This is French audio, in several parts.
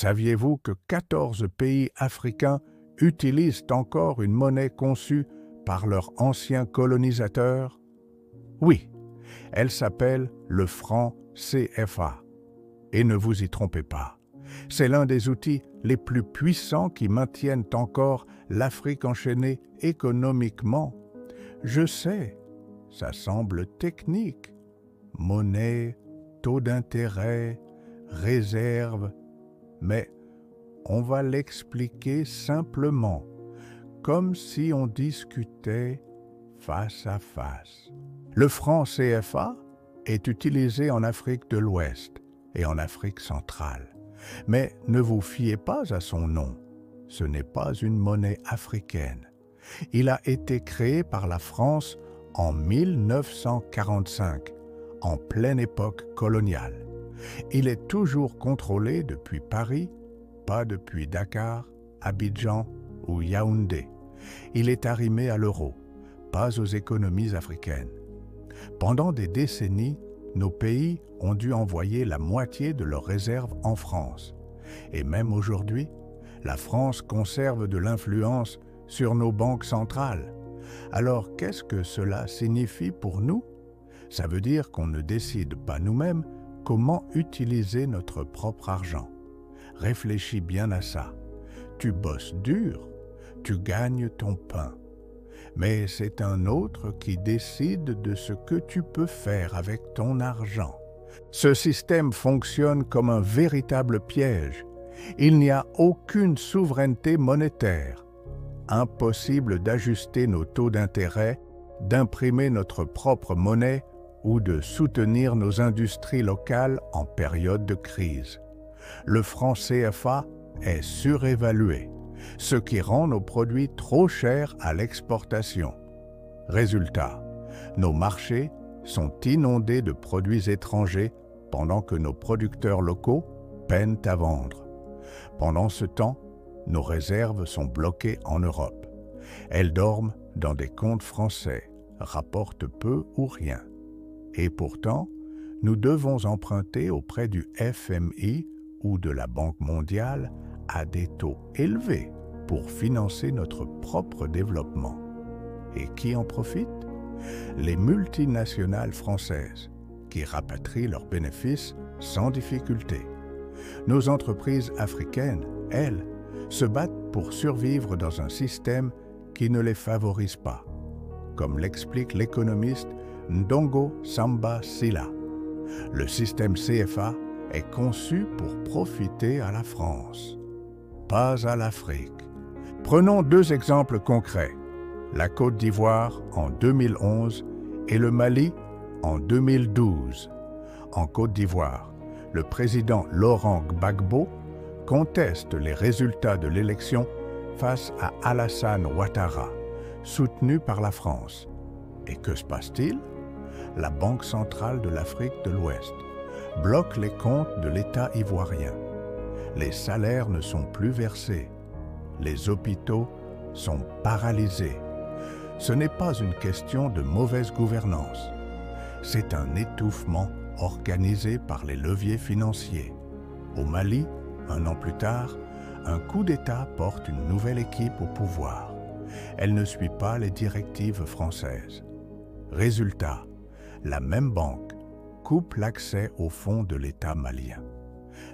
Saviez-vous que 14 pays africains utilisent encore une monnaie conçue par leurs anciens colonisateurs? Oui, elle s'appelle le franc CFA. Et ne vous y trompez pas, c'est l'un des outils les plus puissants qui maintiennent encore l'Afrique enchaînée économiquement. Je sais, ça semble technique. Monnaie, taux d'intérêt, réserve, mais on va l'expliquer simplement, comme si on discutait face à face. Le franc CFA est utilisé en Afrique de l'Ouest et en Afrique centrale. Mais ne vous fiez pas à son nom, ce n'est pas une monnaie africaine. Il a été créé par la France en 1945, en pleine époque coloniale. Il est toujours contrôlé depuis Paris, pas depuis Dakar, Abidjan ou Yaoundé. Il est arrimé à l'euro, pas aux économies africaines. Pendant des décennies, nos pays ont dû envoyer la moitié de leurs réserves en France. Et même aujourd'hui, la France conserve de l'influence sur nos banques centrales. Alors qu'est-ce que cela signifie pour nous? Ça veut dire qu'on ne décide pas nous-mêmes comment utiliser notre propre argent. Réfléchis bien à ça. Tu bosses dur, tu gagnes ton pain. Mais c'est un autre qui décide de ce que tu peux faire avec ton argent. Ce système fonctionne comme un véritable piège. Il n'y a aucune souveraineté monétaire. Impossible d'ajuster nos taux d'intérêt, d'imprimer notre propre monnaie ou de soutenir nos industries locales en période de crise. Le franc CFA est surévalué, ce qui rend nos produits trop chers à l'exportation. Résultat, nos marchés sont inondés de produits étrangers pendant que nos producteurs locaux peinent à vendre. Pendant ce temps, nos réserves sont bloquées en Europe. Elles dorment dans des comptes français, rapportent peu ou rien. Et pourtant, nous devons emprunter auprès du FMI ou de la Banque mondiale à des taux élevés pour financer notre propre développement. Et qui en profite? Les multinationales françaises, qui rapatrient leurs bénéfices sans difficulté. Nos entreprises africaines, elles, se battent pour survivre dans un système qui ne les favorise pas, comme l'explique l'économiste Ndongo Samba Sylla. Le système CFA est conçu pour profiter à la France, pas à l'Afrique. Prenons deux exemples concrets, la Côte d'Ivoire en 2011 et le Mali en 2012. En Côte d'Ivoire, le président Laurent Gbagbo conteste les résultats de l'élection face à Alassane Ouattara, soutenu par la France. Et que se passe-t-il? La Banque centrale de l'Afrique de l'Ouest bloque les comptes de l'État ivoirien. Les salaires ne sont plus versés. Les hôpitaux sont paralysés. Ce n'est pas une question de mauvaise gouvernance. C'est un étouffement organisé par les leviers financiers. Au Mali, un an plus tard, un coup d'État porte une nouvelle équipe au pouvoir. Elle ne suit pas les directives françaises. Résultat, la même banque coupe l'accès aux fonds de l'État malien.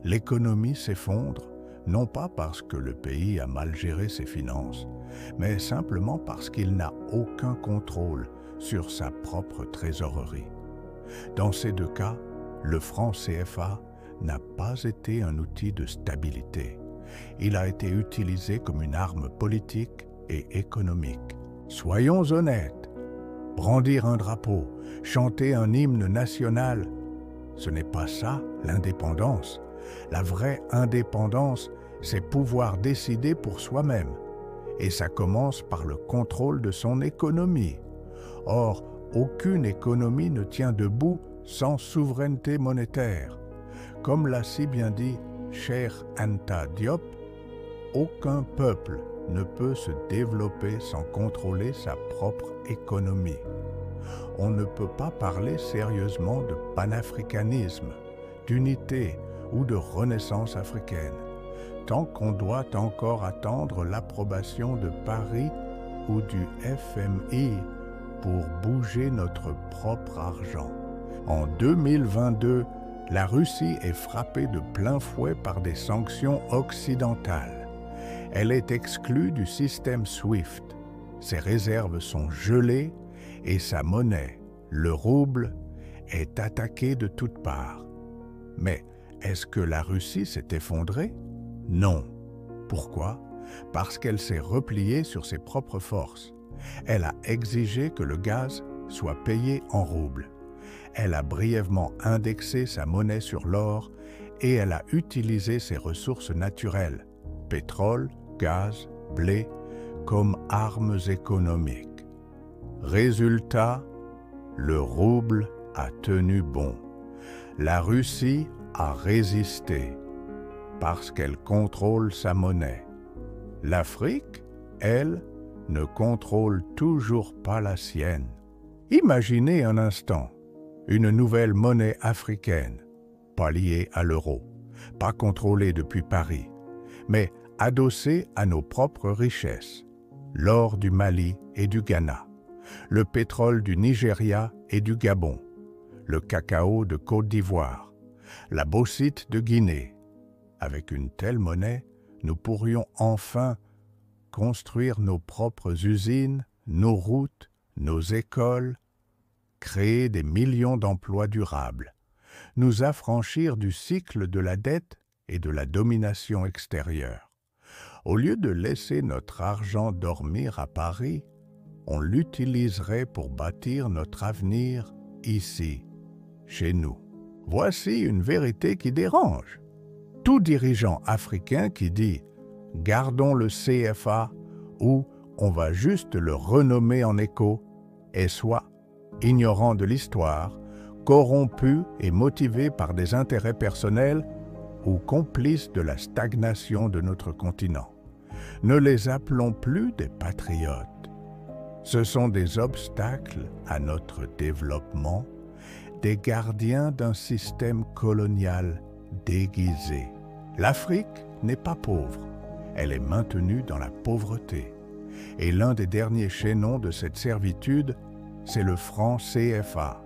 L'économie s'effondre, non pas parce que le pays a mal géré ses finances, mais simplement parce qu'il n'a aucun contrôle sur sa propre trésorerie. Dans ces deux cas, le franc CFA n'a pas été un outil de stabilité. Il a été utilisé comme une arme politique et économique. Soyons honnêtes, brandir un drapeau, chanter un hymne national, ce n'est pas ça l'indépendance. La vraie indépendance, c'est pouvoir décider pour soi-même. Et ça commence par le contrôle de son économie. Or, aucune économie ne tient debout sans souveraineté monétaire. Comme l'a si bien dit Cheikh Anta Diop, aucun peuple ne peut se développer sans contrôler sa propre économie. On ne peut pas parler sérieusement de panafricanisme, d'unité ou de renaissance africaine tant qu'on doit encore attendre l'approbation de Paris ou du FMI pour bouger notre propre argent. En 2022, la Russie est frappée de plein fouet par des sanctions occidentales. Elle est exclue du système SWIFT. Ses réserves sont gelées et sa monnaie, le rouble, est attaquée de toutes parts. Mais est-ce que la Russie s'est effondrée? Non. Pourquoi? Parce qu'elle s'est repliée sur ses propres forces. Elle a exigé que le gaz soit payé en roubles. Elle a brièvement indexé sa monnaie sur l'or et elle a utilisé ses ressources naturelles, pétrole, gaz, blé, comme armes économiques. Résultat, le rouble a tenu bon. La Russie a résisté parce qu'elle contrôle sa monnaie. L'Afrique, elle, ne contrôle toujours pas la sienne. Imaginez un instant une nouvelle monnaie africaine, pas liée à l'euro, pas contrôlée depuis Paris, mais adossée à nos propres richesses, l'or du Mali et du Ghana, le pétrole du Nigeria et du Gabon, le cacao de Côte d'Ivoire, la bauxite de Guinée. Avec une telle monnaie, nous pourrions enfin construire nos propres usines, nos routes, nos écoles, créer des millions d'emplois durables, nous affranchir du cycle de la dette et de la domination extérieure. Au lieu de laisser notre argent dormir à Paris, on l'utiliserait pour bâtir notre avenir ici, chez nous. Voici une vérité qui dérange. Tout dirigeant africain qui dit « gardons le CFA » ou « on va juste le renommer en écho » est soit ignorant de l'histoire, corrompu et motivé par des intérêts personnels ou complice de la stagnation de notre continent. Ne les appelons plus des patriotes. Ce sont des obstacles à notre développement, des gardiens d'un système colonial déguisé. L'Afrique n'est pas pauvre, elle est maintenue dans la pauvreté. Et l'un des derniers chaînons de cette servitude, c'est le franc CFA.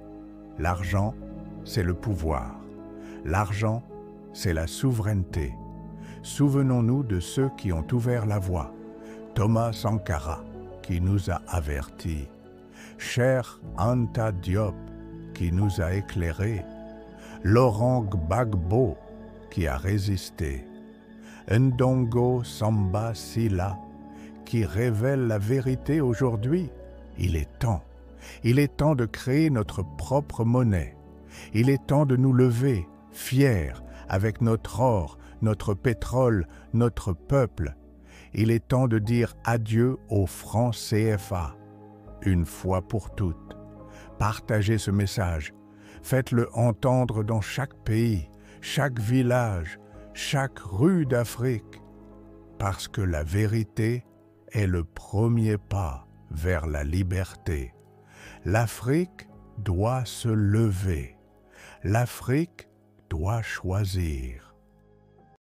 L'argent, c'est le pouvoir. L'argent, c'est la souveraineté. Souvenons-nous de ceux qui ont ouvert la voie. Thomas Sankara, qui nous a avertis. Cheikh Anta Diop, qui nous a éclairés. Laurent Gbagbo, qui a résisté. Ndongo Samba Sylla, qui révèle la vérité aujourd'hui. Il est temps. Il est temps de créer notre propre monnaie. Il est temps de nous lever, fiers, avec notre or, notre pétrole, notre peuple. Il est temps de dire adieu au franc CFA, une fois pour toutes. Partagez ce message. Faites-le entendre dans chaque pays, chaque village, chaque rue d'Afrique, parce que la vérité est le premier pas vers la liberté. L'Afrique doit se lever. L'Afrique doit choisir.